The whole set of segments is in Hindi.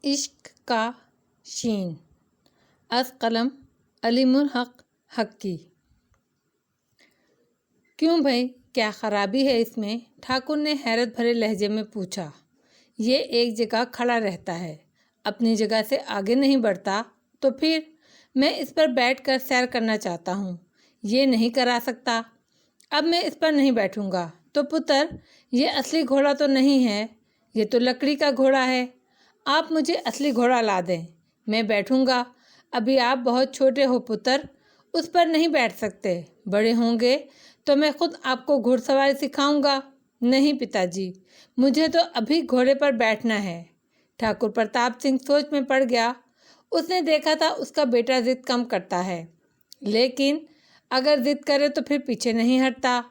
इश्क का शीन अस कलम अलीमुल हक हक्की। क्यों भाई, क्या खराबी है इसमें? ठाकुर ने हैरत भरे लहजे में पूछा। ये एक जगह खड़ा रहता है, अपनी जगह से आगे नहीं बढ़ता। तो फिर मैं इस पर बैठकर सैर करना चाहता हूँ, ये नहीं करा सकता। अब मैं इस पर नहीं बैठूंगा। तो पुत्र, ये असली घोड़ा तो नहीं है, ये तो लकड़ी का घोड़ा है। आप मुझे असली घोड़ा ला दें, मैं बैठूंगा। अभी आप बहुत छोटे हो पुत्र, उस पर नहीं बैठ सकते। बड़े होंगे तो मैं खुद आपको घुड़सवारी सिखाऊंगा। नहीं पिताजी, मुझे तो अभी घोड़े पर बैठना है। ठाकुर प्रताप सिंह सोच में पड़ गया। उसने देखा था उसका बेटा जिद कम करता है, लेकिन अगर जिद करे तो फिर पीछे नहीं हटता।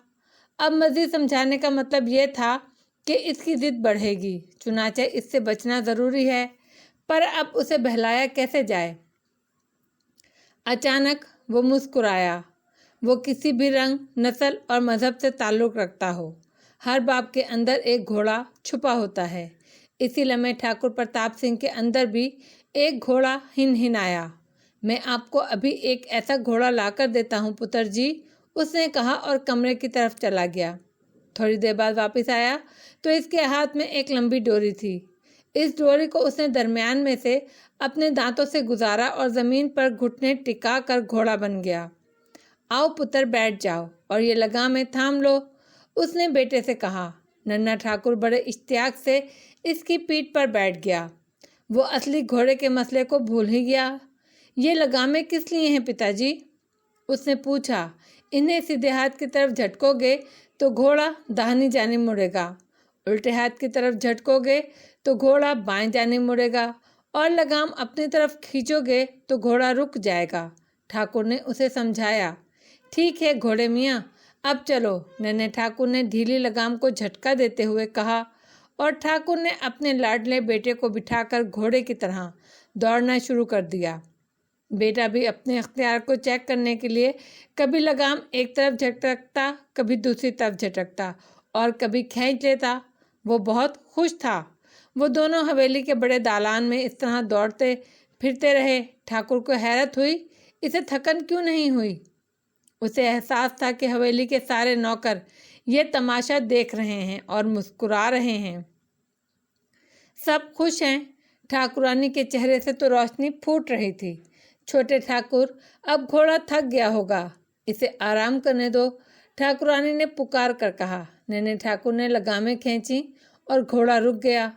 अब मजीद समझाने का मतलब यह था कि इसकी जिद बढ़ेगी, चुनाचे इससे बचना ज़रूरी है। पर अब उसे बहलाया कैसे जाए? अचानक वो मुस्कुराया। वो किसी भी रंग, नस्ल और मज़हब से ताल्लुक़ रखता हो, हर बाप के अंदर एक घोड़ा छुपा होता है। इसी लम्हे ठाकुर प्रताप सिंह के अंदर भी एक घोड़ा हिनहिनाया। मैं आपको अभी एक ऐसा घोड़ा लाकर देता हूँ पुत्र जी, उसने कहा और कमरे की तरफ चला गया। थोड़ी देर बाद वापस आया तो इसके हाथ में एक लंबी डोरी थी। इस डोरी को उसने दरमियान में से अपने दांतों से गुजारा और ज़मीन पर घुटने टिका कर घोड़ा बन गया। आओ पुत्र, बैठ जाओ और ये लगामें थाम लो, उसने बेटे से कहा। नन्हा ठाकुर बड़े इश्तियाक से इसकी पीठ पर बैठ गया। वो असली घोड़े के मसले को भूल ही गया। ये लगामें किस लिए हैं पिताजी? उसने पूछा। इन्हें सीधे हाथ की तरफ झटकोगे तो घोड़ा दाहिनी जानिब मुड़ेगा, उल्टे हाथ की तरफ झटकोगे तो घोड़ा बाएं जानिब मुड़ेगा, और लगाम अपनी तरफ खींचोगे तो घोड़ा रुक जाएगा। ठाकुर ने उसे समझाया। ठीक है घोड़े मियाँ, अब चलो, नन्हे ठाकुर ने ढीली लगाम को झटका देते हुए कहा, और ठाकुर ने अपने लाडले बेटे को बिठाकर घोड़े की तरह दौड़ना शुरू कर दिया। बेटा भी अपने अख्तियार को चेक करने के लिए कभी लगाम एक तरफ झटकता, कभी दूसरी तरफ झटकता और कभी खींच लेता। वो बहुत खुश था। वो दोनों हवेली के बड़े दालान में इस तरह दौड़ते फिरते रहे। ठाकुर को हैरत हुई, इसे थकन क्यों नहीं हुई। उसे एहसास था कि हवेली के सारे नौकर ये तमाशा देख रहे हैं और मुस्कुरा रहे हैं। सब खुश हैं। ठाकुरानी के चेहरे से तो रोशनी फूट रही थी। छोटे ठाकुर, अब घोड़ा थक गया होगा, इसे आराम करने दो, ठाकुरानी ने पुकार कर कहा। नन्हे ठाकुर ने लगामें खींची और घोड़ा रुक गया।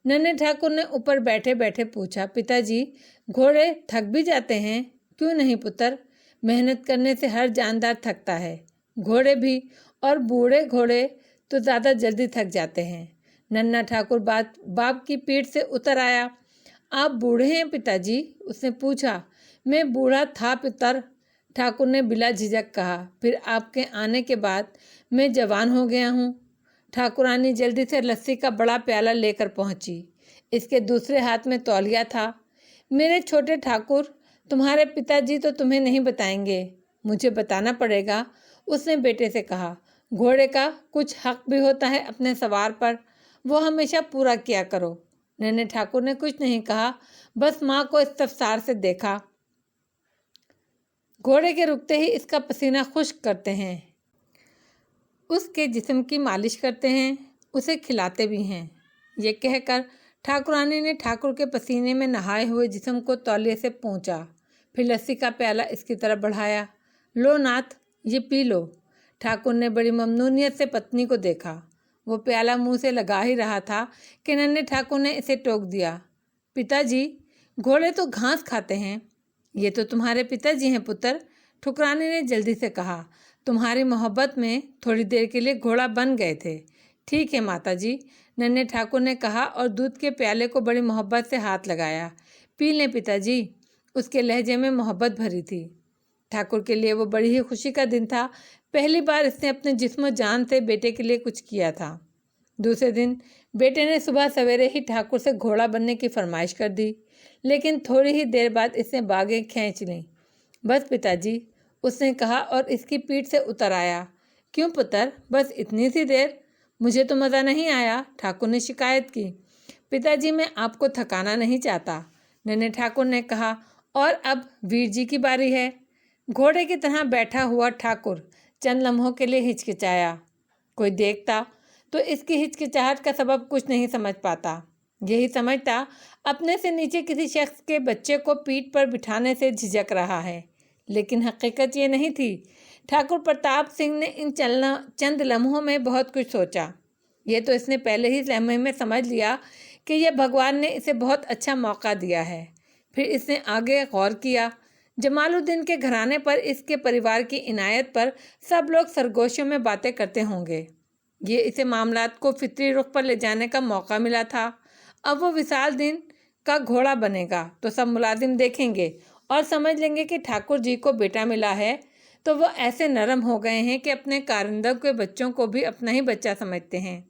नन्हे ठाकुर ने ऊपर बैठे बैठे पूछा, पिताजी, घोड़े थक भी जाते हैं? क्यों नहीं पुत्र, मेहनत करने से हर जानदार थकता है, घोड़े भी, और बूढ़े घोड़े तो ज़्यादा जल्दी थक जाते हैं। नन्हा ठाकुर बाप की पीठ से उतर आया। आप बूढ़े हैं पिताजी? उसने पूछा। मैं बूढ़ा था पुत्र, ठाकुर ने बिला झिझक कहा। फिर आपके आने के बाद मैं जवान हो गया हूँ। ठाकुरानी जल्दी से लस्सी का बड़ा प्याला लेकर पहुँची। इसके दूसरे हाथ में तौलिया था। मेरे छोटे ठाकुर, तुम्हारे पिताजी तो तुम्हें नहीं बताएंगे, मुझे बताना पड़ेगा, उसने बेटे से कहा। घोड़े का कुछ हक भी होता है अपने सवार पर, वो हमेशा पूरा किया करो। नन्हे ठाकुर ने कुछ नहीं कहा, बस माँ को इस्तफसार से देखा। घोड़े के रुकते ही इसका पसीना खुश्क करते हैं, उसके जिस्म की मालिश करते हैं, उसे खिलाते भी हैं। ये कहकर ठाकुरानी ने ठाकुर के पसीने में नहाए हुए जिस्म को तौलिए से पोंछा। फिर लस्सी का प्याला इसकी तरफ बढ़ाया। लो नाथ, ये पी लो। ठाकुर ने बड़ी ममनूनियत से पत्नी को देखा। वो प्याला मुंह से लगा ही रहा था कि नन्हे ठाकुर ने इसे टोक दिया। पिताजी, घोड़े तो घास खाते हैं। ये तो तुम्हारे पिताजी हैं पुत्र, ठुकरानी ने जल्दी से कहा। तुम्हारी मोहब्बत में थोड़ी देर के लिए घोड़ा बन गए थे। ठीक है माताजी, नन्हे ठाकुर ने कहा और दूध के प्याले को बड़ी मोहब्बत से हाथ लगाया। पी लें पिताजी, उसके लहजे में मोहब्बत भरी थी। ठाकुर के लिए वो बड़ी ही खुशी का दिन था। पहली बार इसने अपने जिस्म जान से बेटे के लिए कुछ किया था। दूसरे दिन बेटे ने सुबह सवेरे ही ठाकुर से घोड़ा बनने की फरमाइश कर दी, लेकिन थोड़ी ही देर बाद इसने बागें खींच लीं। बस पिताजी, उसने कहा और इसकी पीठ से उतर आया। क्यों पुत्र, बस इतनी सी देर? मुझे तो मज़ा नहीं आया, ठाकुर ने शिकायत की। पिताजी, मैं आपको थकाना नहीं चाहता, नन्हे ठाकुर ने कहा। और अब वीर जी की बारी है। घोड़े की तरह बैठा हुआ ठाकुर चंद लम्हों के लिए हिचकिचाया। कोई देखता तो इसकी हिचकिचाहट का सबब कुछ नहीं समझ पाता। यही समझता अपने से नीचे किसी शख्स के बच्चे को पीठ पर बिठाने से झिझक रहा है, लेकिन हकीकत ये नहीं थी। ठाकुर प्रताप सिंह ने इन चंद लम्हों में बहुत कुछ सोचा। ये तो इसने पहले ही लम्हे में समझ लिया कि यह भगवान ने इसे बहुत अच्छा मौका दिया है। फिर इसने आगे गौर किया। जमालुद्दीन के घराने पर, इसके परिवार की इनायत पर सब लोग सरगोशियों में बातें करते होंगे। ये इसे मामलात को फितरी रुख पर ले जाने का मौका मिला था। अब वो विशाल दिन का घोड़ा बनेगा तो सब मुलाजिम देखेंगे और समझ लेंगे कि ठाकुर जी को बेटा मिला है, तो वो ऐसे नरम हो गए हैं कि अपने कारिंदों के बच्चों को भी अपना ही बच्चा समझते हैं।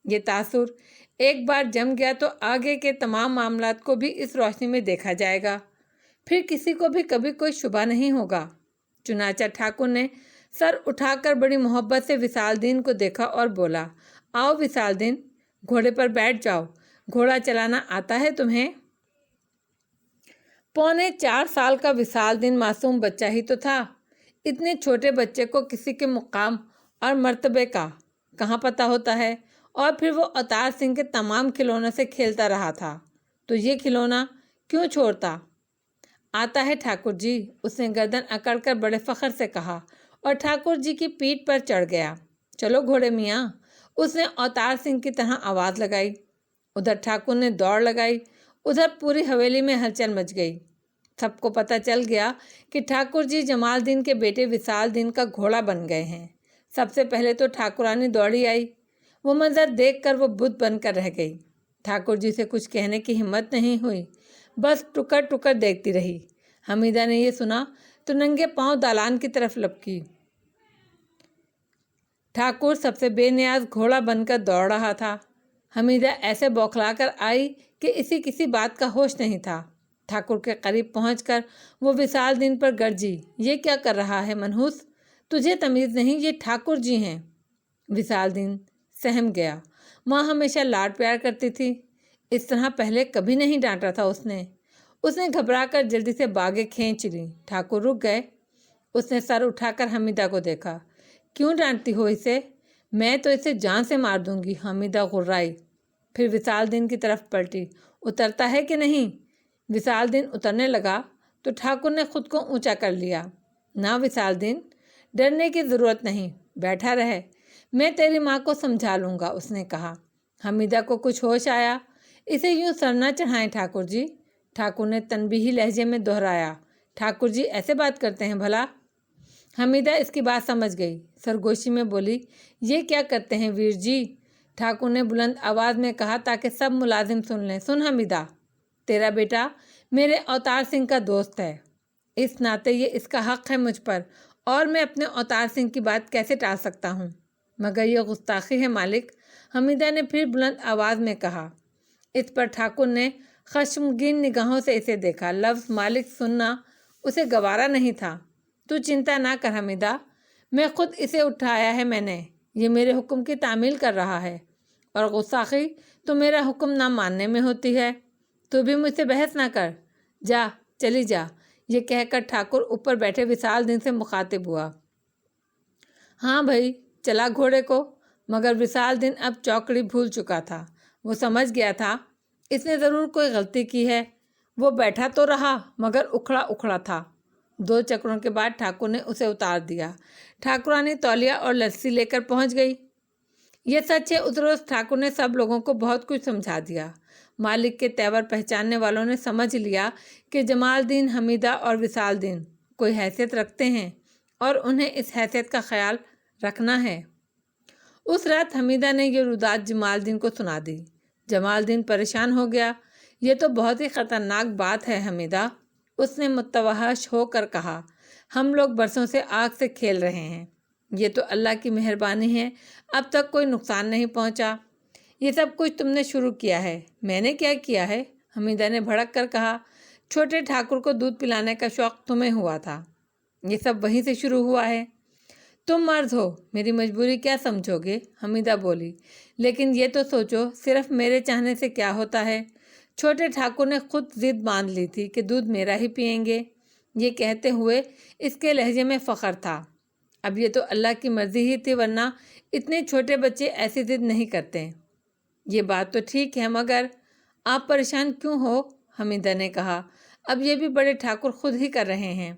ये तासुर एक बार जम गया तो आगे के तमाम मामलात को भी इस रोशनी में देखा जाएगा। फिर किसी को भी कभी कोई शुबा नहीं होगा। चुनाचा ठाकुर ने सर उठाकर बड़ी मोहब्बत से विशालदीन को देखा और बोला, आओ विशालदीन, घोड़े पर बैठ जाओ। घोड़ा चलाना आता है तुम्हें? 4.25 साल का विशालदीन मासूम बच्चा ही तो था। इतने छोटे बच्चे को किसी के मुकाम और मर्तबे का कहाँ पता होता है। और फिर वो अवतार सिंह के तमाम खिलौनों से खेलता रहा था, तो ये खिलौना क्यों छोड़ता? आता है ठाकुर जी, उसने गर्दन अकड़कर बड़े फख्र से कहा और ठाकुर जी की पीठ पर चढ़ गया। चलो घोड़े मियाँ, उसने अवतार सिंह की तरह आवाज़ लगाई। उधर ठाकुर ने दौड़ लगाई। उधर पूरी हवेली में हलचल मच गई। सबको पता चल गया कि ठाकुर जी जमालदीन के बेटे विशालदीन का घोड़ा बन गए हैं। सबसे पहले तो ठाकुरानी दौड़ी आई। वो मंजर देखकर वो बुत बनकर रह गई। ठाकुर जी से कुछ कहने की हिम्मत नहीं हुई, बस टुकर टुकर देखती रही। हमीदा ने ये सुना तो नंगे पांव दालान की तरफ लपकी। ठाकुर सबसे बेनियाज घोड़ा बनकर दौड़ रहा था। हमीदा ऐसे बौखलाकर आई कि इसी किसी बात का होश नहीं था। ठाकुर के करीब पहुंचकर वो विशालदीन पर गरजी, ये क्या कर रहा है मनहूस? तुझे तमीज़ नहीं, ये ठाकुर जी हैं। विशालदीन सहम गया। माँ हमेशा लाड प्यार करती थी, इस तरह पहले कभी नहीं डांटा था उसने घबराकर जल्दी से बागें खींच ली। ठाकुर रुक गए। उसने सर उठाकर हमीदा को देखा। क्यों डांटती हो इसे? मैं तो इसे जान से मार दूंगी, हमीदा गुर्राई। फिर विशालदीन की तरफ पलटी। उतरता है कि नहीं? विशालदीन उतरने लगा तो ठाकुर ने खुद को ऊंचा कर लिया। ना विशालदीन, डरने की ज़रूरत नहीं, बैठा रहे, मैं तेरी माँ को समझा लूँगा, उसने कहा। हमीदा को कुछ होश आया। इसे यूँ सर न चढ़ाएं ठाकुर जी, ठाकुर ने तनबीही लहजे में दोहराया। ठाकुर जी ऐसे बात करते हैं भला? हमीदा इसकी बात समझ गई। सरगोशी में बोली, ये क्या करते हैं वीर जी? ठाकुर ने बुलंद आवाज़ में कहा ताकि सब मुलाजिम सुन लें। सुन हमीदा, तेरा बेटा मेरे अवतार सिंह का दोस्त है, इस नाते ये इसका हक़ है मुझ पर, और मैं अपने अवतार सिंह की बात कैसे टाल सकता हूँ? मगर ये गुस्ताखी है मालिक, हमीदा ने फिर बुलंद आवाज़ में कहा। इस पर ठाकुर ने खश्मगीन निगाहों से इसे देखा। लफ्ज़ मालिक सुनना उसे गवारा नहीं था। तू चिंता ना कर हमीदा, मैं खुद इसे उठाया है मैंने, ये मेरे हुक्म की तामील कर रहा है, और गुस्ताखी तो मेरा हुक्म ना मानने में होती है। तू भी मुझसे बहस ना कर, जा चली जा। ये कहकर ठाकुर ऊपर बैठे विशालदीन से मुखातिब हुआ। हाँ भाई, चला घोड़े को। मगर विशालदीन अब चौकड़ी भूल चुका था। वो समझ गया था इसने ज़रूर कोई गलती की है। वो बैठा तो रहा मगर उखड़ा उखड़ा था। 2 चक्रों के बाद ठाकुर ने उसे उतार दिया। ठाकुरानी तौलिया और लस्सी लेकर पहुंच गई। ये सच है, उस रोज़ ठाकुर ने सब लोगों को बहुत कुछ समझा दिया। मालिक के तेवर पहचानने वालों ने समझ लिया कि जमालदीन, हमीदा और विशालदीन कोई हैसियत रखते हैं और उन्हें इस हैसियत का ख्याल रखना है। उस रात हमीदा ने ये रुदात जमालदीन को सुना दी। जमालदीन परेशान हो गया। ये तो बहुत ही ख़तरनाक बात है हमीदा, उसने मुतवहश होकर कहा। हम लोग बरसों से आग से खेल रहे हैं, ये तो अल्लाह की मेहरबानी है, अब तक कोई नुकसान नहीं पहुंचा। ये सब कुछ तुमने शुरू किया है। मैंने क्या किया है? हमीदा ने भड़क कर कहा। छोटे ठाकुर को दूध पिलाने का शौक़ तुम्हें हुआ था, ये सब वहीं से शुरू हुआ है। तुम मर्द हो, मेरी मजबूरी क्या समझोगे? हमीदा बोली। लेकिन ये तो सोचो, सिर्फ मेरे चाहने से क्या होता है? छोटे ठाकुर ने खुद जिद बांध ली थी कि दूध मेरा ही पियेंगे। ये कहते हुए इसके लहजे में फ़ख्र था। अब ये तो अल्लाह की मर्जी ही थी, वरना इतने छोटे बच्चे ऐसी जिद नहीं करते। ये बात तो ठीक है, मगर आप परेशान क्यों हो? हमीदा ने कहा। अब ये भी बड़े ठाकुर खुद ही कर रहे हैं।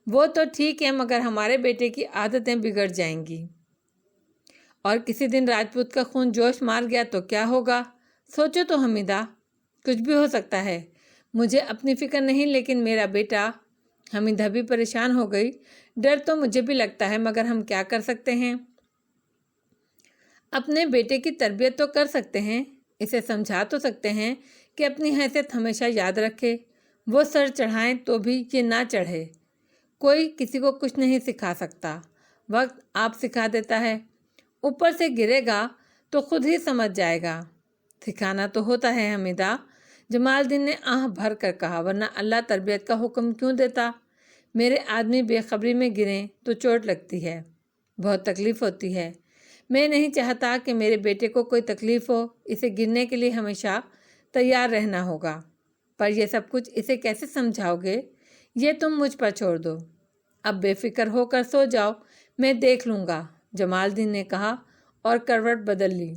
वो तो ठीक है, मगर हमारे बेटे की आदतें बिगड़ जाएंगी और किसी दिन राजपूत का खून जोश मार गया तो क्या होगा? सोचो तो हमीदा, कुछ भी हो सकता है। मुझे अपनी फिक्र नहीं, लेकिन मेरा बेटा। हमीदा भी परेशान हो गई। डर तो मुझे भी लगता है, मगर हम क्या कर सकते हैं? अपने बेटे की तरबियत तो कर सकते हैं, इसे समझा तो सकते हैं कि अपनी हैसियत हमेशा याद रखे। वो सर चढ़ाएं तो भी ये ना चढ़े। कोई किसी को कुछ नहीं सिखा सकता, वक्त आप सिखा देता है। ऊपर से गिरेगा तो खुद ही समझ जाएगा। सिखाना तो होता है हमीदा, जमालदीन ने आह भर कर कहा, वरना अल्लाह तरबियत का हुक्म क्यों देता? मेरे आदमी बेखबरी में गिरें तो चोट लगती है, बहुत तकलीफ़ होती है। मैं नहीं चाहता कि मेरे बेटे को कोई तकलीफ़ हो। इसे गिरने के लिए हमेशा तैयार रहना होगा। पर यह सब कुछ इसे कैसे समझाओगे? ये तुम मुझ पर छोड़ दो। अब बेफिक्र होकर सो जाओ, मैं देख लूँगा, जमालदीन ने कहा और करवट बदल ली।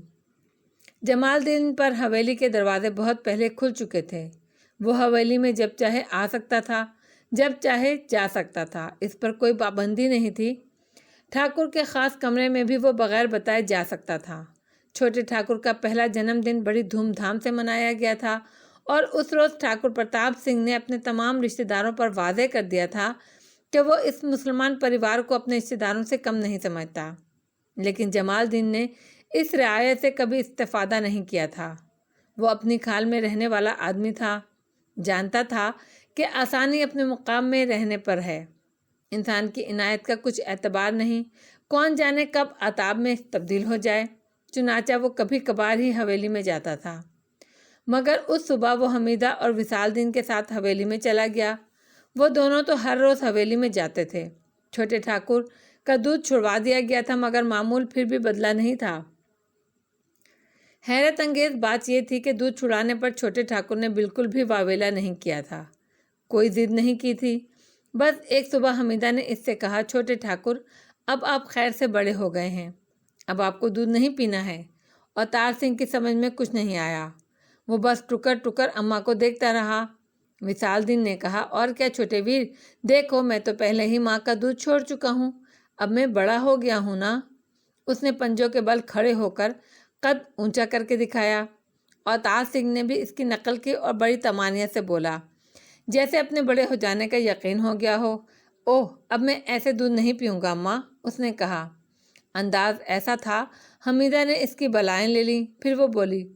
जमालदीन पर हवेली के दरवाजे बहुत पहले खुल चुके थे। वो हवेली में जब चाहे आ सकता था, जब चाहे जा सकता था। इस पर कोई पाबंदी नहीं थी। ठाकुर के ख़ास कमरे में भी वो बग़ैर बताए जा सकता था। छोटे ठाकुर का पहला जन्मदिन बड़ी धूमधाम से मनाया गया था और उस रोज़ ठाकुर प्रताप सिंह ने अपने तमाम रिश्तेदारों पर वादे कर दिया था कि वो इस मुसलमान परिवार को अपने रिश्तेदारों से कम नहीं समझता। लेकिन जमालदीन ने इस रियायत से कभी इस्तेफादा नहीं किया था। वो अपनी खाल में रहने वाला आदमी था, जानता था कि आसानी अपने मुकाम में रहने पर है। इंसान की इनायत का कुछ एतबार नहीं, कौन जाने कब अताब में तब्दील हो जाए। चुनाचा वो कभी कभार ही हवेली में जाता था, मगर उस सुबह वो हमीदा और विसालदीन के साथ हवेली में चला गया। वो दोनों तो हर रोज़ हवेली में जाते थे। छोटे ठाकुर का दूध छुड़वा दिया गया था, मगर मामूल फिर भी बदला नहीं था। हैरत अंगेज बात यह थी कि दूध छुड़ाने पर छोटे ठाकुर ने बिल्कुल भी वावेला नहीं किया था, कोई जिद नहीं की थी। बस एक सुबह हमीदा ने इससे कहा, छोटे ठाकुर, अब आप खैर से बड़े हो गए हैं, अब आपको दूध नहीं पीना है। और तार सिंह की समझ में कुछ नहीं आया। वो बस टुकर टुकर अम्मा को देखता रहा। विसालदीन ने कहा, और क्या छोटे वीर, देखो मैं तो पहले ही माँ का दूध छोड़ चुका हूँ, अब मैं बड़ा हो गया हूँ ना। उसने पंजों के बल खड़े होकर कद ऊंचा करके दिखाया और तार सिंह ने भी इसकी नकल की और बड़ी तमानियत से बोला, जैसे अपने बड़े हो जाने का यकीन हो गया हो। ओह, अब मैं ऐसे दूध नहीं पीऊँगा अम्मा, उसने कहा। अंदाज ऐसा था, हमीदा ने इसकी बलाएं ले ली। फिर वो बोली,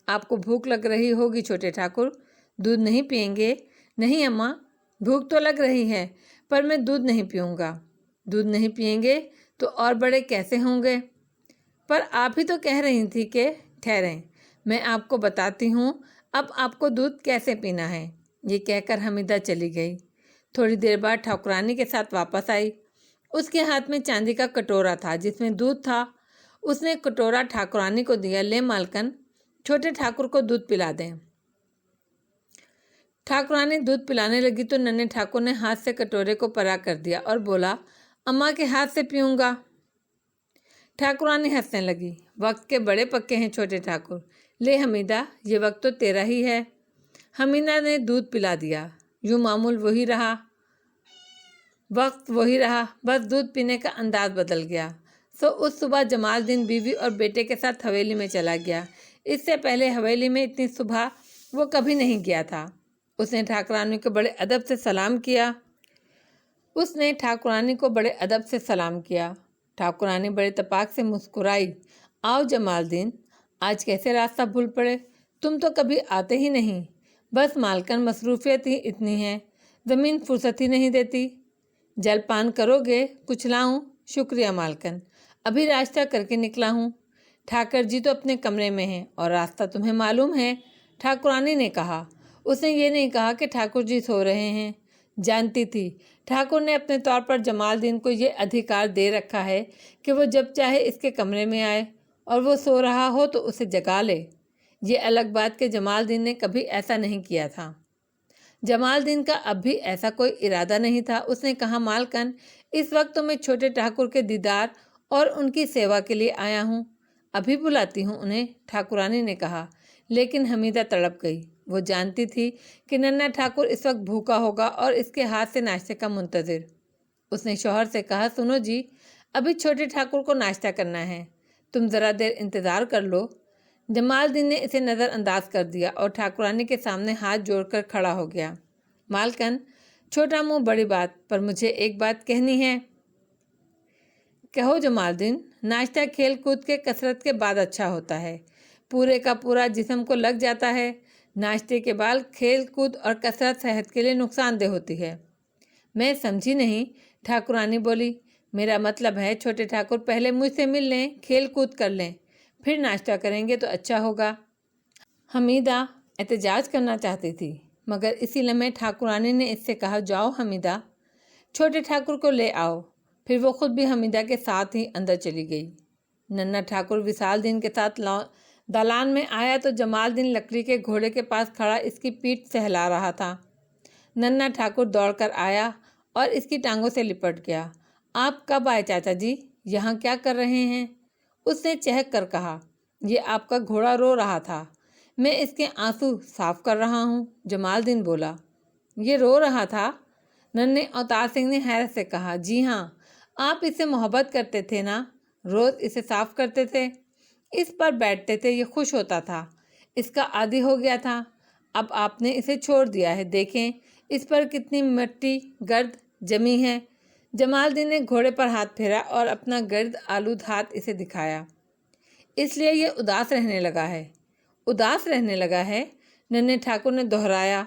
आपको भूख लग रही होगी छोटे ठाकुर, दूध नहीं पियेंगे? नहीं अम्मा, भूख तो लग रही है, पर मैं दूध नहीं पीऊँगा। दूध नहीं पियेंगे तो और बड़े कैसे होंगे? पर आप ही तो कह रही थी कि ठहरें, मैं आपको बताती हूँ अब आपको दूध कैसे पीना है। ये कहकर हमीदा चली गई। थोड़ी देर बाद ठाकुरानी के साथ वापस आई। उसके हाथ में चांदी का कटोरा था जिसमें दूध था। उसने कटोरा ठाकुरानी को दिया, ले मालकन, छोटे ठाकुर को दूध पिला दें। ठाकुरानी दूध पिलाने लगी तो नन्हे ठाकुर ने हाथ से कटोरे को परा कर दिया और बोला, अम्मा के हाथ से पीऊँगा। ठाकुरानी हंसने लगी, वक्त के बड़े पक्के हैं छोटे ठाकुर, ले हमीदा, ये वक्त तो तेरा ही है। हमीदा ने दूध पिला दिया। यूँ मामूल वही रहा, वक्त वही रहा, बस दूध पीने का अंदाज बदल गया। सो उस सुबह जमालदीन बीवी और बेटे के साथ हवेली में चला गया। इससे पहले हवेली में इतनी सुबह वो कभी नहीं गया था। उसने ठाकुरानी को बड़े अदब से सलाम किया। ठाकुरानी बड़े तपाक से मुस्कुराई, आओ जमालदीन, आज कैसे रास्ता भूल पड़े? तुम तो कभी आते ही नहीं। बस मालकन, मसरूफियत ही इतनी है, ज़मीन फुर्सत ही नहीं देती। जलपान करोगे? कुछ लाऊं? शुक्रिया मालकन, अभी रास्ता करके निकला हूँ। ठाकर जी तो अपने कमरे में हैं और रास्ता तुम्हें मालूम है, ठाकुरानी ने कहा। उसने ये नहीं कहा कि ठाकुर जी सो रहे हैं। जानती थी ठाकुर ने अपने तौर पर जमालदीन को ये अधिकार दे रखा है कि वो जब चाहे इसके कमरे में आए और वो सो रहा हो तो उसे जगा ले। ये अलग बात कि जमालदीन ने कभी ऐसा नहीं किया था। जमालदीन का अब भी ऐसा कोई इरादा नहीं था। उसने कहा, मालकन, इस वक्त तो मैं छोटे ठाकुर के दीदार और उनकी सेवा के लिए आया हूँ। अभी बुलाती हूँ उन्हें, ठाकुरानी ने कहा। लेकिन हमीदा तड़प गई। वो जानती थी कि नन्ना ठाकुर इस वक्त भूखा होगा और इसके हाथ से नाश्ते का मुंतज़िर। उसने शौहर से कहा, सुनो जी, अभी छोटे ठाकुर को नाश्ता करना है, तुम ज़रा देर इंतज़ार कर लो। जमालदीन ने इसे नज़रअंदाज कर दिया और ठाकुरानी के सामने हाथ जोड़कर खड़ा हो गया। मालकन, छोटा मुंह बड़ी बात, पर मुझे एक बात कहनी है। कहो जमालदीन। नाश्ता खेल कूद के कसरत के बाद अच्छा होता है, पूरे का पूरा जिस्म को लग जाता है। नाश्ते के बाद खेल कूद और कसरत सेहत के लिए नुकसानदेह होती है। मैं समझी नहीं, ठाकुरानी बोली। मेरा मतलब है छोटे ठाकुर पहले मुझसे मिल लें, खेल कूद कर लें, फिर नाश्ता करेंगे तो अच्छा होगा। हमीदा एहतजाज करना चाहती थी, मगर इसी लम्हे ठाकुरानी ने इससे कहा, जाओ हमीदा, छोटे ठाकुर को ले आओ। फिर वो खुद भी हमीदा के साथ ही अंदर चली गई। नन्ना ठाकुर विसालदीन के साथ दालान में आया तो जमालदीन लकड़ी के घोड़े के पास खड़ा इसकी पीठ सहला रहा था। नन्ना ठाकुर दौड़कर आया और इसकी टांगों से लिपट गया। आप कब आए चाचा जी? यहाँ क्या कर रहे हैं? उसने चहक कर कहा, ये आपका घोड़ा रो रहा था, मैं इसके आंसू साफ कर रहा हूँ। जमालदीन बोला, ये रो रहा था? नन्हे अवतार सिंह ने हैरत से कहा, जी हाँ, आप इससे मोहब्बत करते थे ना, रोज़ इसे साफ करते थे, इस पर बैठते थे, ये खुश होता था, इसका आदी हो गया था। अब आपने इसे छोड़ दिया है, देखें इस पर कितनी मिट्टी गर्द जमी है। जमालदीन ने घोड़े पर हाथ फेरा और अपना गर्द आलूद हाथ इसे दिखाया। इसलिए ये उदास रहने लगा है। उदास रहने लगा है, नन्हे ठाकुर ने दोहराया।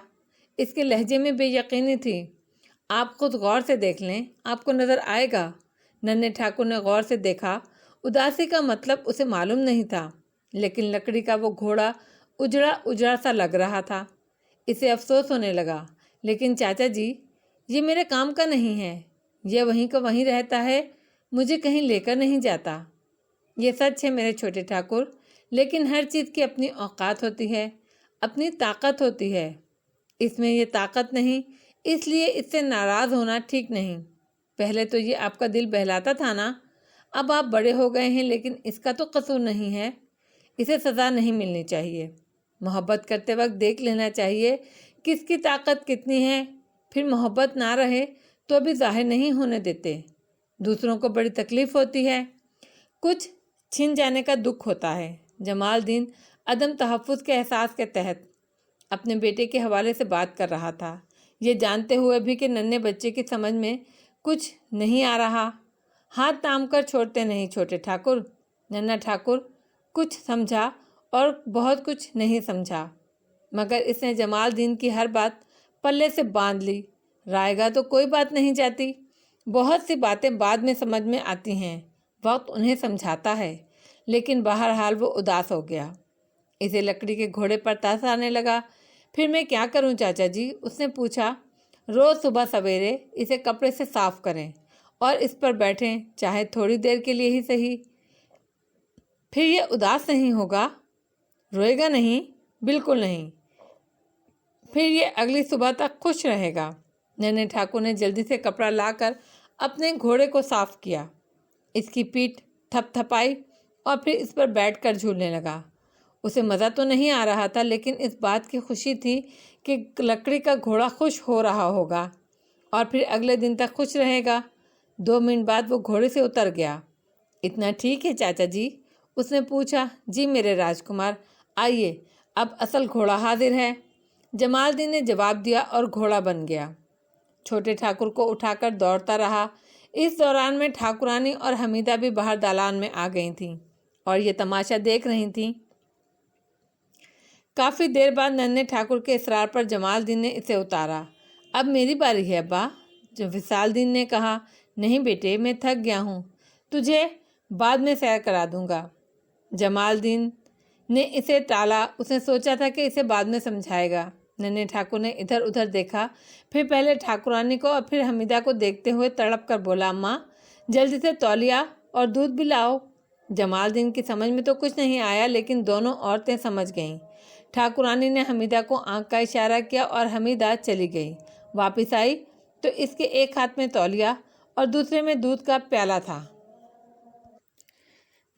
इसके लहजे में बेयकीनी थी। आप खुद गौर से देख लें, आपको नज़र आएगा। नन्हे ठाकुर ने गौर से देखा। उदासी का मतलब उसे मालूम नहीं था, लेकिन लकड़ी का वो घोड़ा उजड़ा उजड़ा सा लग रहा था। इसे अफसोस होने लगा, लेकिन चाचा जी, ये मेरे काम का नहीं है, ये वहीं का वहीं रहता है, मुझे कहीं लेकर नहीं जाता। ये सच है मेरे छोटे ठाकुर, लेकिन हर चीज़ की अपनी औकात होती है, अपनी ताकत होती है। इसमें ये ताकत नहीं, इसलिए इससे नाराज़ होना ठीक नहीं। पहले तो ये आपका दिल बहलाता था ना, अब आप बड़े हो गए हैं, लेकिन इसका तो कसूर नहीं है। इसे सज़ा नहीं मिलनी चाहिए। मोहब्बत करते वक्त देख लेना चाहिए किसकी ताकत कितनी है, फिर मोहब्बत ना रहे तो भी जाहिर नहीं होने देते। दूसरों को बड़ी तकलीफ़ होती है, कुछ छिन जाने का दुख होता है। जमालदीन अदम तहफ़्फ़ुज़ के एहसास के तहत अपने बेटे के हवाले से बात कर रहा था, ये जानते हुए भी कि नन्हे बच्चे की समझ में कुछ नहीं आ रहा। हाथ थाम कर छोड़ते नहीं छोटे ठाकुर। नन्हा ठाकुर कुछ समझा और बहुत कुछ नहीं समझा, मगर इसने जमालदीन की हर बात पल्ले से बांध ली। रायगा तो कोई बात नहीं जाती, बहुत सी बातें बाद में समझ में आती हैं, वक्त उन्हें समझाता है। लेकिन बहरहाल वो उदास हो गया। इसे लकड़ी के घोड़े पर तरस आने लगा। फिर मैं क्या करूं चाचा जी? उसने पूछा। रोज़ सुबह सवेरे इसे कपड़े से साफ करें और इस पर बैठें, चाहे थोड़ी देर के लिए ही सही। फिर ये उदास नहीं होगा, रोएगा नहीं, बिल्कुल नहीं। फिर ये अगली सुबह तक खुश रहेगा। नन्हे ठाकुर ने जल्दी से कपड़ा लाकर अपने घोड़े को साफ किया, इसकी पीठ थपथपाई और फिर इस पर बैठकर झूलने लगा। उसे मज़ा तो नहीं आ रहा था, लेकिन इस बात की खुशी थी कि लकड़ी का घोड़ा खुश हो रहा होगा और फिर अगले दिन तक खुश रहेगा। 2 मिनट बाद वो घोड़े से उतर गया। इतना ठीक है चाचा जी? उसने पूछा। जी मेरे राजकुमार, आइए, अब असल घोड़ा हाजिर है। जमालदीन ने जवाब दिया और घोड़ा बन गया। छोटे ठाकुर को उठाकर दौड़ता रहा। इस दौरान में ठाकुरानी और हमीदा भी बाहर दालान में आ गई थीं और ये तमाशा देख रही थीं। काफ़ी देर बाद नन्हे ठाकुर के इसरार पर जमालदीन ने इसे उतारा। अब मेरी बारी है अब्बा, जब विसालदीन ने कहा। नहीं बेटे, मैं थक गया हूँ, तुझे बाद में सैर करा दूँगा। जमालदीन ने इसे टाला। उसने सोचा था कि इसे बाद में समझाएगा। नन्हे ठाकुर ने इधर उधर देखा, फिर पहले ठाकुरानी को और फिर हमीदा को देखते हुए तड़प कर बोला, अम्मा जल्दी से तौलिया और दूध भी लाओ। जमालदीन की समझ में तो कुछ नहीं आया, लेकिन दोनों औरतें समझ गईं। ठाकुरानी ने हमीदा को आंख का इशारा किया और हमीदा चली गई। वापस आई तो इसके एक हाथ में तौलिया और दूसरे में दूध का प्याला था।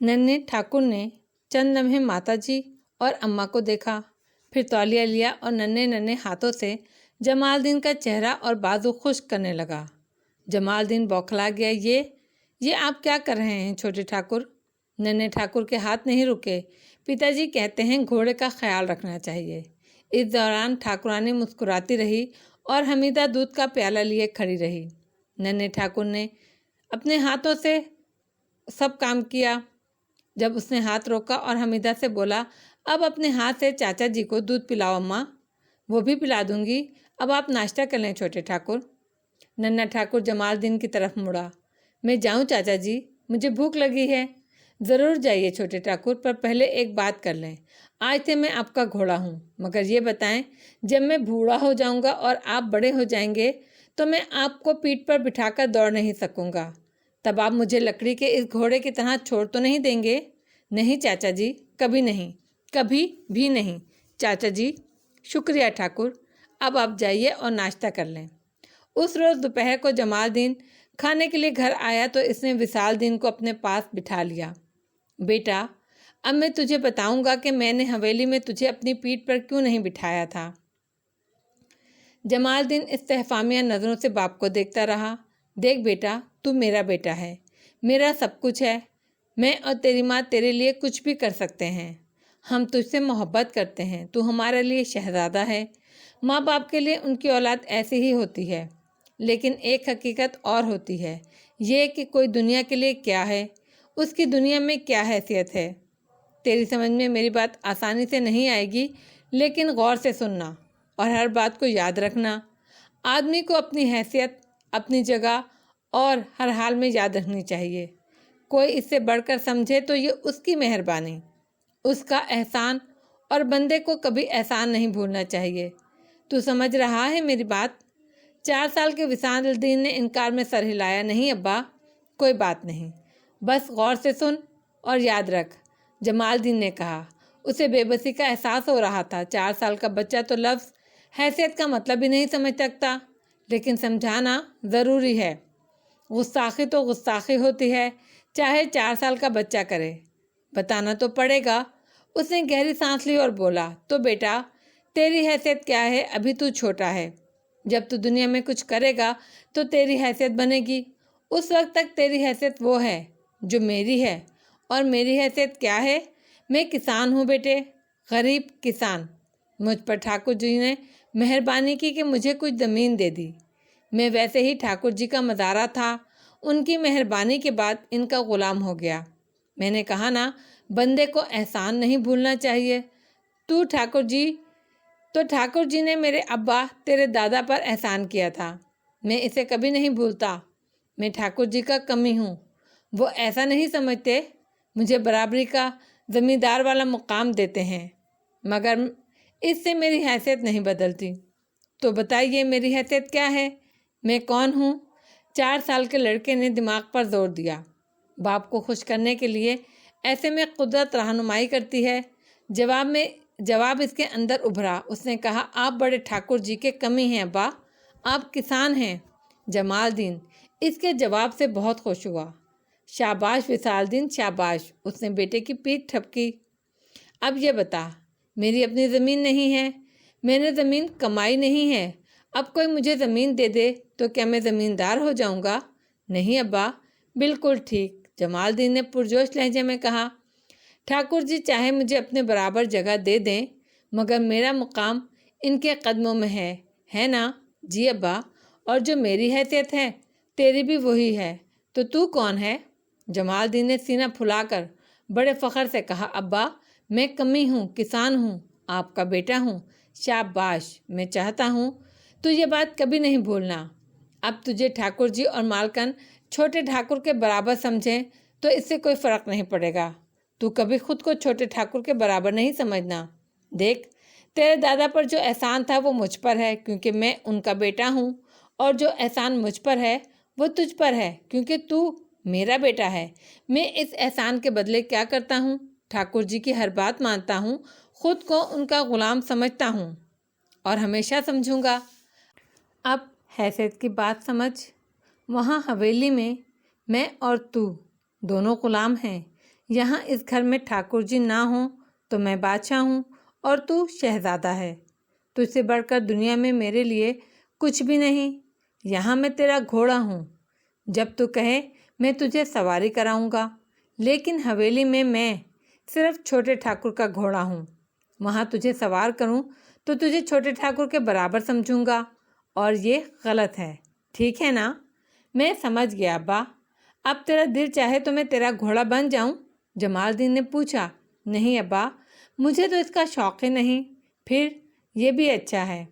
नन्हे ठाकुर ने चंद लम्हे माताजी और अम्मा को देखा, फिर तौलिया लिया और नन्हे नन्हे हाथों से जमालदीन का चेहरा और बाजू खुश्क करने लगा। जमालदीन बौखला गया। ये आप क्या कर रहे हैं छोटे ठाकुर? नन्हे ठाकुर के हाथ नहीं रुके। पिताजी कहते हैं घोड़े का ख्याल रखना चाहिए। इस दौरान ठाकुरानी मुस्कुराती रही और हमीदा दूध का प्याला लिए खड़ी रही। नन्हे ठाकुर ने अपने हाथों से सब काम किया। जब उसने हाथ रोका और हमीदा से बोला, अब अपने हाथ से चाचा जी को दूध पिलाओ अम्मा। वो भी पिला दूंगी, अब आप नाश्ता कर लें छोटे ठाकुर। नन्हा ठाकुर जमालदीन की तरफ मुड़ा। मैं जाऊं चाचा जी, मुझे भूख लगी है। ज़रूर जाइए छोटे ठाकुर, पर पहले एक बात कर लें। आज से मैं आपका घोड़ा हूँ, मगर ये बताएं, जब मैं बूढ़ा हो जाऊँगा और आप बड़े हो जाएंगे तो मैं आपको पीठ पर बिठाकर दौड़ नहीं सकूँगा। तब आप मुझे लकड़ी के इस घोड़े की तरह छोड़ तो नहीं देंगे? नहीं चाचा जी, कभी नहीं, कभी भी नहीं चाचा जी। शुक्रिया ठाकुर, अब आप जाइए और नाश्ता कर लें। उस रोज़ दोपहर को जमालदीन खाने के लिए घर आया तो इसने विसालदीन को अपने पास बिठा लिया। बेटा, अब मैं तुझे बताऊंगा कि मैंने हवेली में तुझे अपनी पीठ पर क्यों नहीं बिठाया था। जमालदीन इस्तेहफामिया नज़रों से बाप को देखता रहा। देख बेटा, तू मेरा बेटा है, मेरा सब कुछ है। मैं और तेरी माँ तेरे लिए कुछ भी कर सकते हैं। हम तुझसे मोहब्बत करते हैं, तू हमारे लिए शहज़ादा है। माँ बाप के लिए उनकी औलाद ऐसी ही होती है, लेकिन एक हकीकत और होती है, ये कि कोई दुनिया के लिए क्या है, उसकी दुनिया में क्या हैसियत है। तेरी समझ में मेरी बात आसानी से नहीं आएगी, लेकिन गौर से सुनना और हर बात को याद रखना। आदमी को अपनी हैसियत, अपनी जगह और हर हाल में याद रखनी चाहिए। कोई इससे बढ़कर समझे तो ये उसकी मेहरबानी, उसका एहसान, और बंदे को कभी एहसान नहीं भूलना चाहिए। तू समझ रहा है मेरी बात? 4 साल के विसालदीन ने इनकार में सर हिलाया। नहीं अब्बा, कोई बात नहीं, बस गौर से सुन और याद रख, जमालदीन ने कहा। उसे बेबसी का एहसास हो रहा था। 4 साल का बच्चा तो लफ्ज़ हैसियत का मतलब ही नहीं समझ सकता, लेकिन समझाना ज़रूरी है। गुस्ताखी तो गुस्ताखी होती है, चाहे 4 साल का बच्चा करे, बताना तो पड़ेगा। उसने गहरी सांस ली और बोला, तो बेटा तेरी हैसियत क्या है? अभी तू छोटा है, जब तू दुनिया में कुछ करेगा तो तेरी हैसियत बनेगी। उस वक्त तक तेरी हैसियत वो है जो मेरी है, और मेरी हैसियत क्या है? मैं किसान हूँ बेटे, गरीब किसान। मुझ पर ठाकुर जी ने मेहरबानी की कि मुझे कुछ ज़मीन दे दी। मैं वैसे ही ठाकुर जी का मज़ारा था, उनकी मेहरबानी के बाद इनका ग़ुलाम हो गया। मैंने कहा ना, बंदे को एहसान नहीं भूलना चाहिए। तू ठाकुर जी ने मेरे अब्बा तेरे दादा पर एहसान किया था, मैं इसे कभी नहीं भूलता। मैं ठाकुर जी का कमी हूँ। वो ऐसा नहीं समझते, मुझे बराबरी का ज़मींदार वाला मुकाम देते हैं, मगर इससे मेरी हैसियत नहीं बदलती। तो बताइए मेरी हैसियत क्या है? मैं कौन हूँ? 4 साल के लड़के ने दिमाग पर जोर दिया। बाप को खुश करने के लिए ऐसे में कुदरत रहनुमाई करती है। जवाब इसके अंदर उभरा। उसने कहा, आप बड़े ठाकुर जी के कमी हैं अब्बा, आप किसान हैं। जमालदीन इसके जवाब से बहुत खुश हुआ। शाबाश विसालदीन, शाबाश। उसने बेटे की पीठ ठपकी। अब ये बता, मेरी अपनी ज़मीन नहीं है, मैंने ज़मीन कमाई नहीं है। अब कोई मुझे ज़मीन दे दे तो क्या मैं ज़मींदार हो जाऊंगा? नहीं अब्बा, बिल्कुल ठीक। जमालदीन ने पुरजोश लहजे में कहा, ठाकुर जी चाहे मुझे अपने बराबर जगह दे दें, मगर मेरा मुकाम इनके कदमों में है ना? जी अब्बा, और जो मेरी हैसियत है तेरी भी वही है। तो तू कौन है? जमालदीन ने सीना फुलाकर बड़े फ़ख्र से कहा, अब्बा मैं कमी हूँ, किसान हूँ, आपका बेटा हूँ। शाबाश, मैं चाहता हूँ तू ये बात कभी नहीं भूलना। अब तुझे ठाकुर जी और मालकन छोटे ठाकुर के बराबर समझें तो इससे कोई फ़र्क नहीं पड़ेगा। तू कभी खुद को छोटे ठाकुर के बराबर नहीं समझना। देख, तेरे दादा पर जो एहसान था वो मुझ पर है क्योंकि मैं उनका बेटा हूँ, और जो एहसान मुझ पर है वो तुझ पर है क्योंकि तू मेरा बेटा है। मैं इस एहसान के बदले क्या करता हूँ? ठाकुर जी की हर बात मानता हूँ, खुद को उनका गुलाम समझता हूँ और हमेशा समझूंगा। अब हैसियत की बात समझ। वहाँ हवेली में मैं और तू दोनों गुलाम हैं। यहाँ इस घर में ठाकुर जी ना हो तो मैं बादशाह हूँ और तू शहज़ादा है। तुझसे बढ़कर दुनिया में मेरे लिए कुछ भी नहीं। यहाँ मैं तेरा घोड़ा हूँ, जब तू कहे मैं तुझे सवारी कराऊंगा। लेकिन हवेली में मैं सिर्फ छोटे ठाकुर का घोड़ा हूँ। वहाँ तुझे सवार करूँ तो तुझे छोटे ठाकुर के बराबर समझूंगा, और ये गलत है, ठीक है ना? मैं समझ गया अब्बा। अब तेरा दिल चाहे तो मैं तेरा घोड़ा बन जाऊं? जमालदीन ने पूछा। नहीं अब्बा, मुझे तो इसका शौक़ ही नहीं। फिर ये भी अच्छा है।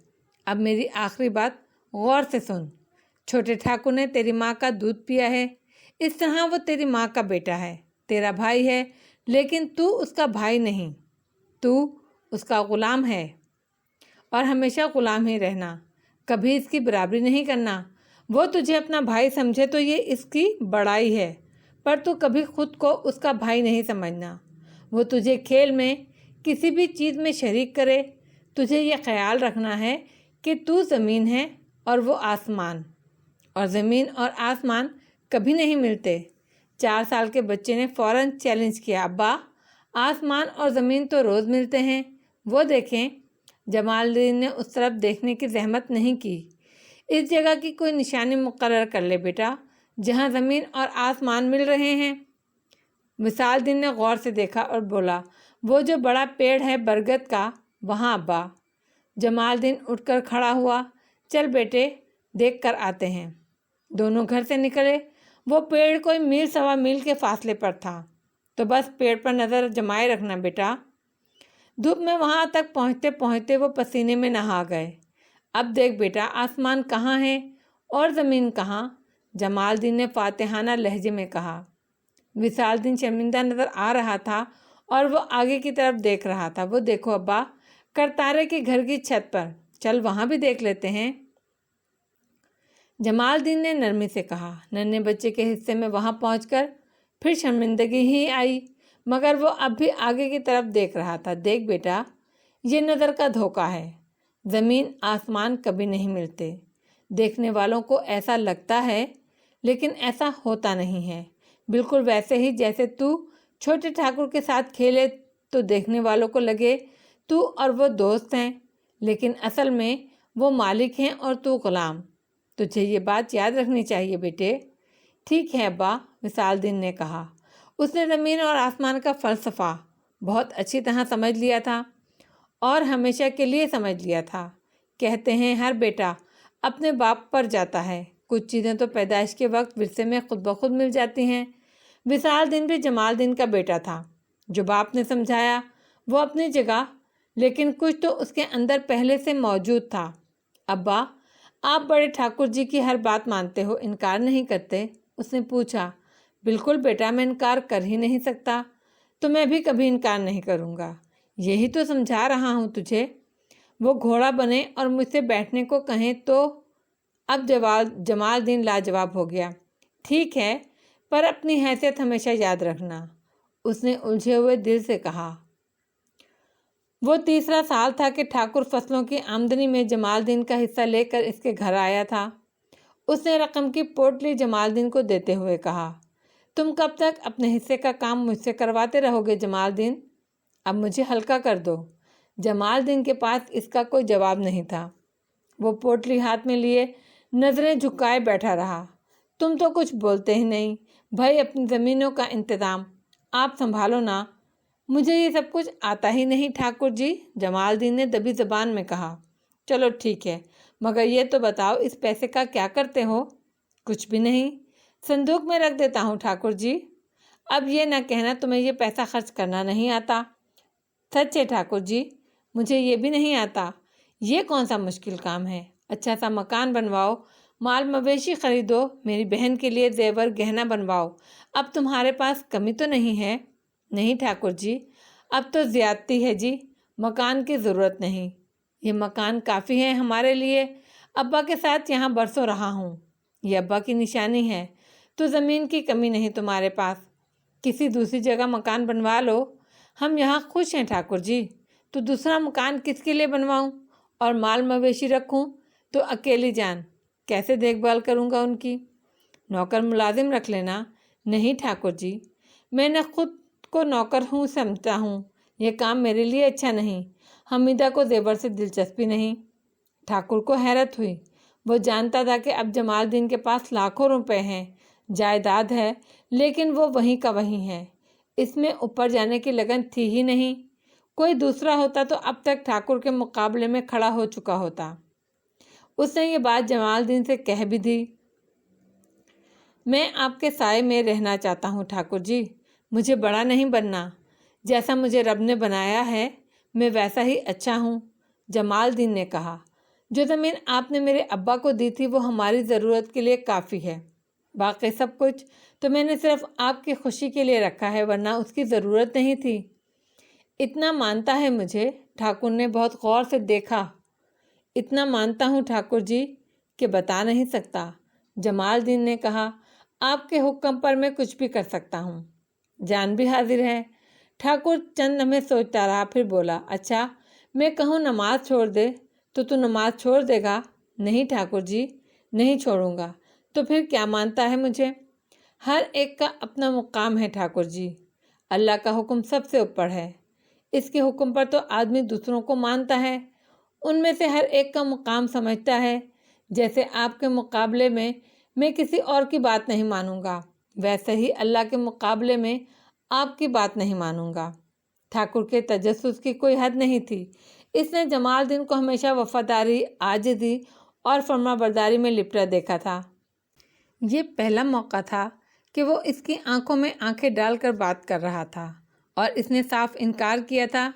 अब मेरी आखिरी बात गौर से सुन। छोटे ठाकुर ने तेरी माँ का दूध पिया है, इस तरह वो तेरी माँ का बेटा है, तेरा भाई है, लेकिन तू उसका भाई नहीं, तू उसका ग़ुलाम है और हमेशा ग़ुलाम ही रहना। कभी इसकी बराबरी नहीं करना। वो तुझे अपना भाई समझे तो ये इसकी बड़ाई है, पर तू कभी खुद को उसका भाई नहीं समझना। वो तुझे खेल में किसी भी चीज़ में शरीक करे, तुझे ये ख्याल रखना है कि तू ज़मीन है और वो आसमान, और ज़मीन और आसमान कभी नहीं मिलते। 4 साल के बच्चे ने फ़ौरन चैलेंज किया। अब्बा, आसमान और ज़मीन तो रोज़ मिलते हैं, वो देखें। जमालुद्दीन ने उस तरफ देखने की जहमत नहीं की। इस जगह की कोई निशानी मुकर्रर कर ले बेटा, जहाँ ज़मीन और आसमान मिल रहे हैं। विसालदीन ने गौर से देखा और बोला, वो जो बड़ा पेड़ है बरगद का, वहाँ अब्बा। जमालुद्दीन उठकर खड़ा हुआ। चल बेटे, देख कर आते हैं। दोनों घर से निकले। वो पेड़ कोई मील सवा मील के फासले पर था, तो बस पेड़ पर नज़र जमाए रखना बेटा। धूप में वहाँ तक पहुँचते पहुँचते वो पसीने में नहा गए। अब देख बेटा, आसमान कहाँ है और ज़मीन कहाँ? जमालुद्दीन ने फातिहाना लहजे में कहा। विसालुद्दीन शर्मिंदा नज़र आ रहा था और वो आगे की तरफ देख रहा था। वो देखो अब्बा, करतारे के घर की छत पर, चल वहाँ भी देख लेते हैं। जमालुद्दीन ने नरमी से कहा। नन्हे बच्चे के हिस्से में वहाँ पहुँचकर फिर शर्मिंदगी ही आई, मगर वो अब भी आगे की तरफ देख रहा था। देख बेटा, ये नज़र का धोखा है। ज़मीन आसमान कभी नहीं मिलते। देखने वालों को ऐसा लगता है, लेकिन ऐसा होता नहीं है। बिल्कुल वैसे ही जैसे तू छोटे ठाकुर के साथ खेले तो देखने वालों को लगे तू और वो दोस्त हैं, लेकिन असल में वो मालिक हैं और तू ग़ुलाम। तुझे ये बात याद रखनी चाहिए बेटे। ठीक है अब्बा, विसालुद्दीन ने कहा। उसने ज़मीन और आसमान का फ़लसफ़ा बहुत अच्छी तरह समझ लिया था और हमेशा के लिए समझ लिया था। कहते हैं हर बेटा अपने बाप पर जाता है। कुछ चीज़ें तो पैदाइश के वक्त विरसे में खुद ब खुद मिल जाती हैं। विसालुद्दीन भी जमालुद्दीन का बेटा था। जो बाप ने समझाया वो अपनी जगह, लेकिन कुछ तो उसके अंदर पहले से मौजूद था। अब्बा, आप बड़े ठाकुर जी की हर बात मानते हो, इनकार नहीं करते? उसने पूछा। बिल्कुल बेटा, मैं इनकार कर ही नहीं सकता, तो मैं भी कभी इनकार नहीं करूँगा। यही तो समझा रहा हूँ तुझे। वो घोड़ा बने और मुझसे बैठने को कहें तो? अब जमालुद्दीन लाजवाब हो गया। ठीक है, पर अपनी हैसियत हमेशा याद रखना, उसने उलझे हुए दिल से कहा। वो तीसरा साल था कि ठाकुर फसलों की आमदनी में जमालुद्दीन का हिस्सा लेकर इसके घर आया था। उसने रकम की पोटली जमालुद्दीन को देते हुए कहा, तुम कब तक अपने हिस्से का काम मुझसे करवाते रहोगे जमालुद्दीन? अब मुझे हल्का कर दो। जमालुद्दीन के पास इसका कोई जवाब नहीं था। वो पोटली हाथ में लिए नज़रें झुकाए बैठा रहा। तुम तो कुछ बोलते ही नहीं भाई। अपनी ज़मीनों का इंतज़ाम आप संभालो ना, मुझे ये सब कुछ आता ही नहीं ठाकुर जी, जमालुद्दीन ने दबी ज़बान में कहा। चलो ठीक है, मगर ये तो बताओ इस पैसे का क्या करते हो? कुछ भी नहीं, संदूक में रख देता हूँ ठाकुर जी। अब ये ना कहना तुम्हें ये पैसा खर्च करना नहीं आता। सच है ठाकुर जी, मुझे ये भी नहीं आता। ये कौन सा मुश्किल काम है? अच्छा सा मकान बनवाओ, माल मवेशी खरीदो, मेरी बहन के लिए जेवर गहना बनवाओ। अब तुम्हारे पास कमी तो नहीं है? नहीं ठाकुर जी, अब तो ज़्यादती है जी। मकान की ज़रूरत नहीं। ये मकान काफ़ी है हमारे लिए। अब्बा के साथ यहाँ बरसों रहा हूँ। ये अब्बा की निशानी है। तो ज़मीन की कमी नहीं तुम्हारे पास। किसी दूसरी जगह मकान बनवा लो। हम यहाँ खुश हैं ठाकुर जी। तो दूसरा मकान किसके लिए बनवाऊँ? और माल मवेशी रखूँ तो अकेली जान कैसे देखभाल करूँगा उनकी? नौकर मुलाजिम रख लेना। नहीं ठाकुर जी, मैं न खुद को नौकर हूँ समझता हूँ। यह काम मेरे लिए अच्छा नहीं। हमीदा को ज़ेवर से दिलचस्पी नहीं। ठाकुर को हैरत हुई। वो जानता था कि अब जमालदीन के पास लाखों रुपए हैं, जायदाद है, लेकिन वो वहीं का वहीं है। इसमें ऊपर जाने की लगन थी ही नहीं। कोई दूसरा होता तो अब तक ठाकुर के मुकाबले में खड़ा हो चुका होता। उसने ये बात जमालदीन से कह भी दी। मैं आपके साए में रहना चाहता हूँ ठाकुर जी। मुझे बड़ा नहीं बनना। जैसा मुझे रब ने बनाया है मैं वैसा ही अच्छा हूँ। जमालदीन ने कहा, जो ज़मीन आपने मेरे अब्बा को दी थी वो हमारी ज़रूरत के लिए काफ़ी है। बाकी सब कुछ तो मैंने सिर्फ आपकी खुशी के लिए रखा है, वरना उसकी ज़रूरत नहीं थी। इतना मानता है मुझे? ठाकुर ने बहुत गौर से देखा। इतना मानता हूँ ठाकुर जी कि बता नहीं सकता। जमालदीन ने कहा, आपके हुक्म पर मैं कुछ भी कर सकता हूँ। जान भी हाजिर है। ठाकुर चंद लम्हे सोचता रहा, फिर बोला, अच्छा मैं कहूँ नमाज छोड़ दे तो तू नमाज छोड़ देगा? नहीं ठाकुर जी, नहीं छोड़ूंगा। तो फिर क्या मानता है मुझे? हर एक का अपना मुकाम है ठाकुर जी। अल्लाह का हुक्म सबसे ऊपर है। इसके हुक्म पर तो आदमी दूसरों को मानता है। उनमें से हर एक का मुकाम समझता है। जैसे आपके मुकाबले में मैं किसी और की बात नहीं मानूंगा, वैसे ही अल्लाह के मुकाबले में आपकी बात नहीं मानूंगा। ठाकुर के तजस्सुस की कोई हद नहीं थी। इसने जमालदीन को हमेशा वफादारी, आजिज़ी और फर्माबरदारी में लिपटा देखा था। ये पहला मौका था कि वो इसकी आंखों में आंखें डालकर बात कर रहा था और इसने साफ इनकार किया था।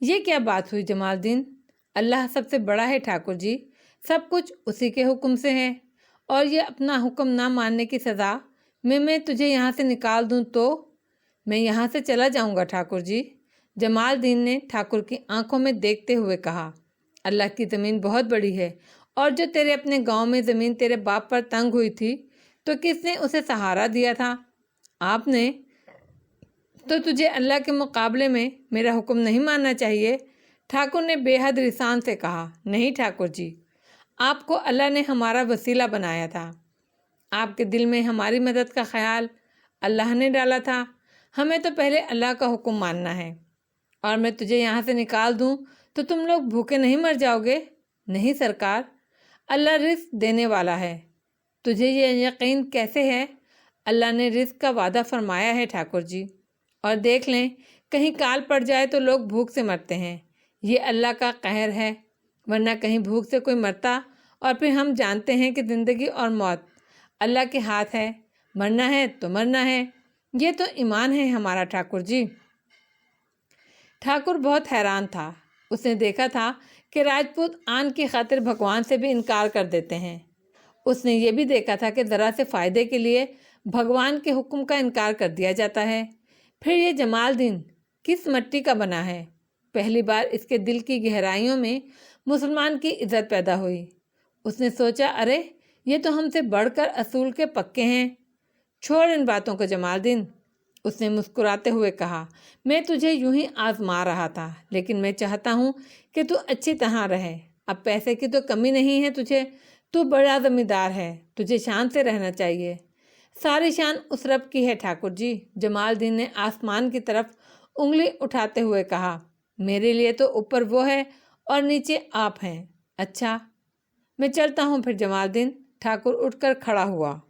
ये क्या बात हुई जमालदीन? अल्लाह सबसे बड़ा है ठाकुर जी। सब कुछ उसी के हुक्म से है और ये अपना हुक्म ना मानने की सज़ा मैं तुझे यहाँ से निकाल दूँ तो? मैं यहाँ से चला जाऊँगा ठाकुर जी। जमालदीन ने ठाकुर की आंखों में देखते हुए कहा, अल्लाह की ज़मीन बहुत बड़ी है और जो तेरे अपने गांव में ज़मीन तेरे बाप पर तंग हुई थी तो किसने उसे सहारा दिया था? आपने। तो तुझे अल्लाह के मुकाबले में मेरा हुक्म नहीं मानना चाहिए? ठाकुर ने बेहद रिसान से कहा, नहीं ठाकुर जी, आपको अल्लाह ने हमारा वसीला बनाया था। आपके दिल में हमारी मदद का ख्याल अल्लाह ने डाला था। हमें तो पहले अल्लाह का हुक्म मानना है। और मैं तुझे यहाँ से निकाल दूँ तो तुम लोग भूखे नहीं मर जाओगे? नहीं सरकार, अल्लाह रिस्क देने वाला है। तुझे ये यकीन कैसे है? अल्लाह ने रिस्क का वादा फरमाया है ठाकुर जी। और देख लें, कहीं काल पड़ जाए तो लोग भूख से मरते हैं। ये अल्लाह का कहर है, वरना कहीं भूख से कोई मरता। और फिर हम जानते हैं कि ज़िंदगी और मौत अल्लाह के हाथ है। मरना है तो मरना है। ये तो ईमान है हमारा ठाकुर जी। ठाकुर बहुत हैरान था। उसने देखा था कि राजपूत आन की खातिर भगवान से भी इनकार कर देते हैं। उसने ये भी देखा था कि ज़रा से फ़ायदे के लिए भगवान के हुक्म का इनकार कर दिया जाता है। फिर ये जमालदीन किस मिट्टी का बना है? पहली बार इसके दिल की गहराइयों में मुसलमान की इज्जत पैदा हुई। उसने सोचा, अरे ये तो हमसे बढ़कर असूल के पक्के हैं। छोड़ इन बातों को जमालदीन, उसने मुस्कुराते हुए कहा। मैं तुझे यूं ही आजमा रहा था, लेकिन मैं चाहता हूँ कि तू अच्छी तरह रहे। अब पैसे की तो कमी नहीं है तुझे। तू बड़ा ज़मींदार है, तुझे शान से रहना चाहिए। सारी शान उस रब की है ठाकुर जी। जमालदीन ने आसमान की तरफ उंगली उठाते हुए कहा, मेरे लिए तो ऊपर वो है और नीचे आप हैं। अच्छा, मैं चलता हूँ फिर जमालदीन। ठाकुर उठकर खड़ा हुआ।